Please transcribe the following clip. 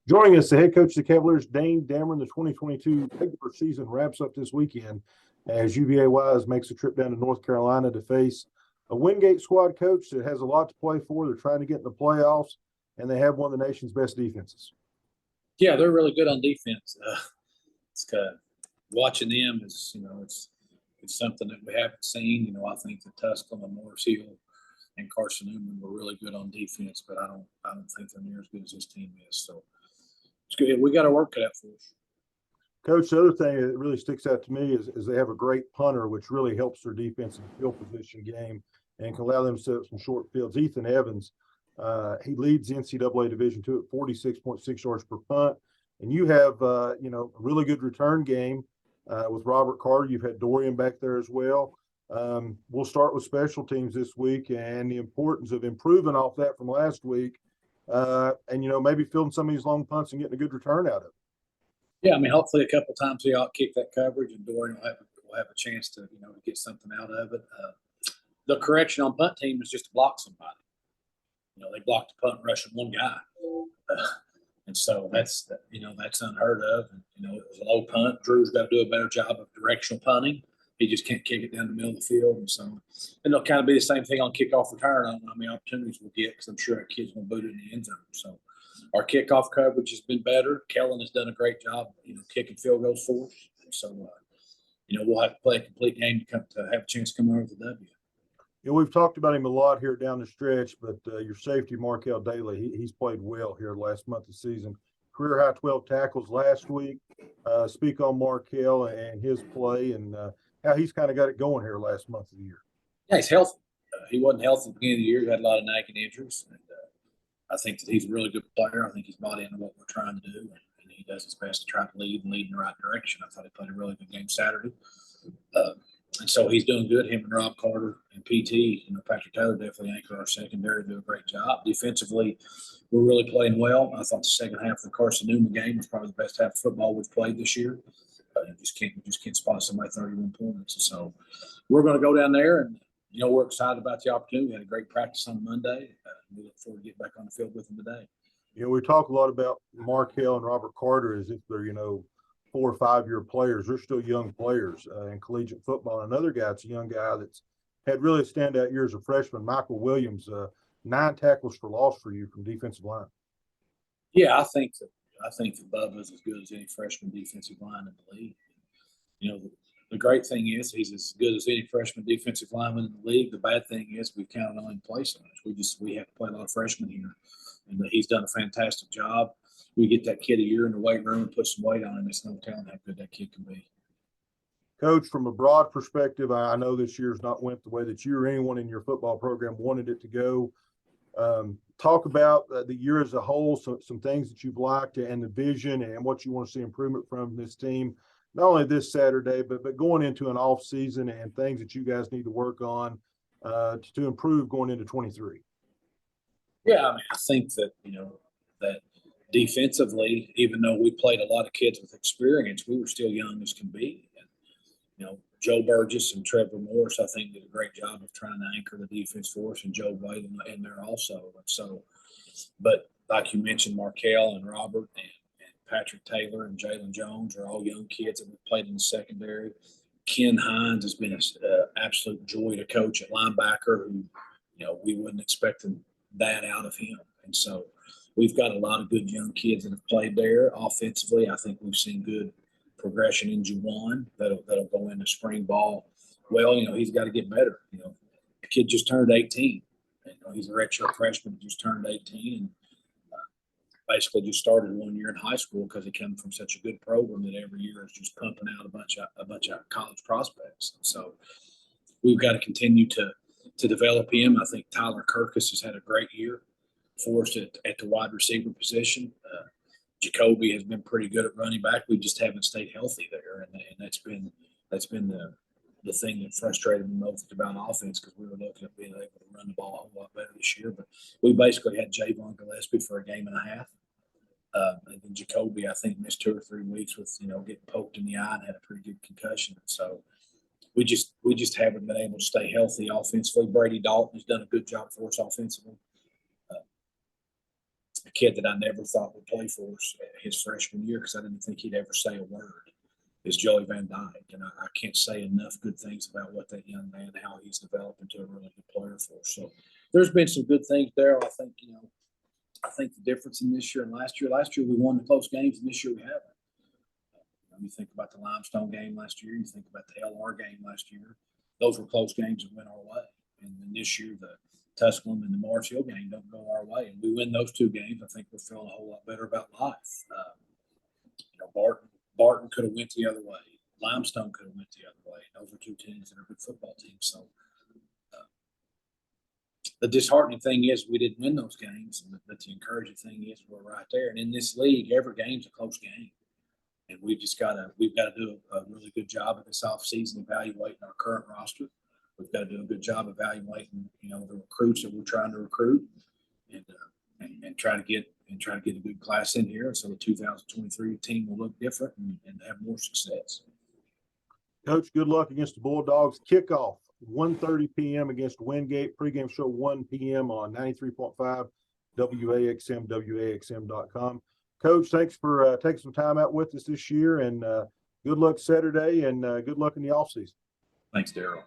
Joining us, the head coach of the Cavaliers, Dane Damron. The 2022 regular season wraps up this weekend as UVA Wise makes a trip down to North Carolina to face a Wingate squad coach that has a lot to play for. They're trying to get in the playoffs, and they have one of the nation's best defenses. Yeah, they're really good on defense. It's watching them is, it's something that we haven't seen. I think that Tusculum and Morris Hill and Carson Newman were really good on defense, but I don't think they're near as good as this team is. So it's good. We got our work cut out for us. Coach, the other thing that really sticks out to me is they have a great punter, which really helps their defense in the field position game and can allow them to set up some short fields. Ethan Evans, he leads the NCAA Division II at 46.6 yards per punt. And you have, a really good return game with Robert Carter. You've had Dorian back there as well. We'll start with special teams this week and the importance of improving off that from last week and, maybe fielding some of these long punts and getting a good return out of it. Yeah, hopefully a couple of times he'll kick that coverage, and Dorian will have a chance to get something out of it. The correction on punt team is just to block somebody. They blocked the punt rushing one guy, and so that's unheard of. And it was a low punt. Drew's got to do a better job of directional punting. He just can't kick it down the middle of the field, and it'll kind of be the same thing on kickoff return. I don't know how many opportunities we'll get because I'm sure our kids will boot it in the end zone. So our kickoff coverage has been better. Kellen has done a great job, kicking field goals for us. So, we'll have to play a complete game to have a chance to come over with the W. We've talked about him a lot here down the stretch, but your safety, Markel Daly, he's played well here last month of the season. Career high 12 tackles last week. Speak on Markel and his play and how he's kind of got it going here last month of the year. Yeah, he's healthy. He wasn't healthy at the beginning of the year. He had a lot of nagging injuries. And I think that he's a really good player. I think he's bought into what we're trying to do, and he does his best to try to lead in the right direction. I thought he played a really good game Saturday. And so he's doing good. Him and Rob Carter and PT, Patrick Taylor definitely anchor our secondary, do a great job. Defensively, we're really playing well. I thought the second half of the Carson Newman game was probably the best half of football we've played this year. You just can't spot somebody 31 points. So we're going to go down there, and we're excited about the opportunity. We had a great practice on Monday. We look forward to getting back on the field with them today. We talk a lot about Markel and Robert Carter as if they're 4 or 5 year players. They're still young players in collegiate football. Another guy, it's a young guy that's had really a standout year as a freshman, Michael Williams, 9 tackles for loss for you from defensive line. Yeah, I think that Bubba's as good as any freshman defensive line in the league. The great thing is he's as good as any freshman defensive lineman in the league. The bad thing is we've counted on him to play so much. We have to play a lot of freshmen here, and he's done a fantastic job. We get that kid a year in the weight room and put some weight on him. It's no telling how good that kid can be. Coach, from a broad perspective, I know this year's not went the way that you or anyone in your football program wanted it to go. Talk about the year as a whole, some things that you've liked and the vision and what you want to see improvement from this team, not only this Saturday, but going into an off season and things that you guys need to work on to improve going into 23. Yeah, I think that, that defensively, even though we played a lot of kids with experience, we were still young as can be. And, Joe Burgess and Trevor Morris, I think, did a great job of trying to anchor the defense for us, and Joe White in there also. And so, but like you mentioned, Markel and Robert and Patrick Taylor and Jalen Jones are all young kids that we've played in the secondary. Ken Hines has been an absolute joy to coach at linebacker who, we wasn't expecting that out of him. And so we've got a lot of good young kids that have played there. Offensively, I think we've seen good progression in Juwan that'll go into spring ball. Well, he's got to get better. The kid just turned 18. He's a redshirt freshman, just turned 18, and basically just started 1 year in high school because he came from such a good program that every year is just pumping out a bunch of college prospects. So we've got to continue to develop him. I think Tyler Kirkus has had a great year for us at the wide receiver position. Jacoby has been pretty good at running back. We just haven't stayed healthy there, and that's been the thing that frustrated me most about offense because we were looking at being able to run the ball a whole lot better this year. But we basically had Javon Gillespie for a game and a half. And then Jacoby, I think, missed 2 or 3 weeks with, getting poked in the eye and had a pretty good concussion. So we just haven't been able to stay healthy offensively. Brady Dalton has done a good job for us offensively. kid that I never thought would play for us his freshman year because I didn't think he'd ever say a word, is Joey Van Dyke. And I can't say enough good things about what that young man, how he's developed into a really good player for us. So there's been some good things there. I think, I think the difference in this year and last year we won the close games, and this year we haven't. You think about the Limestone game last year, you think about the LR game last year. Those were close games that went our way. And then this year, the Tusculum and the Mars Hill game don't go our way. And we win those two games, I think we're feeling a whole lot better about life. Barton could have went the other way. Limestone could have went the other way. Those are two teams that are good football teams. So the disheartening thing is we didn't win those games. But the encouraging thing is we're right there. And in this league, every game's a close game. And we've got to do a really good job of this offseason evaluating our current roster. We've got to do a good job evaluating, the recruits that we're trying to recruit, and try to get a good class in here, so the 2023 team will look different and have more success. Coach, good luck against the Bulldogs. Kickoff 1:30 p.m. against Wingate. Pregame show 1 p.m. on 93.5 WAXM, WAXM.com. Coach, thanks for taking some time out with us this year, and good luck Saturday, and good luck in the offseason. Thanks, Darryl.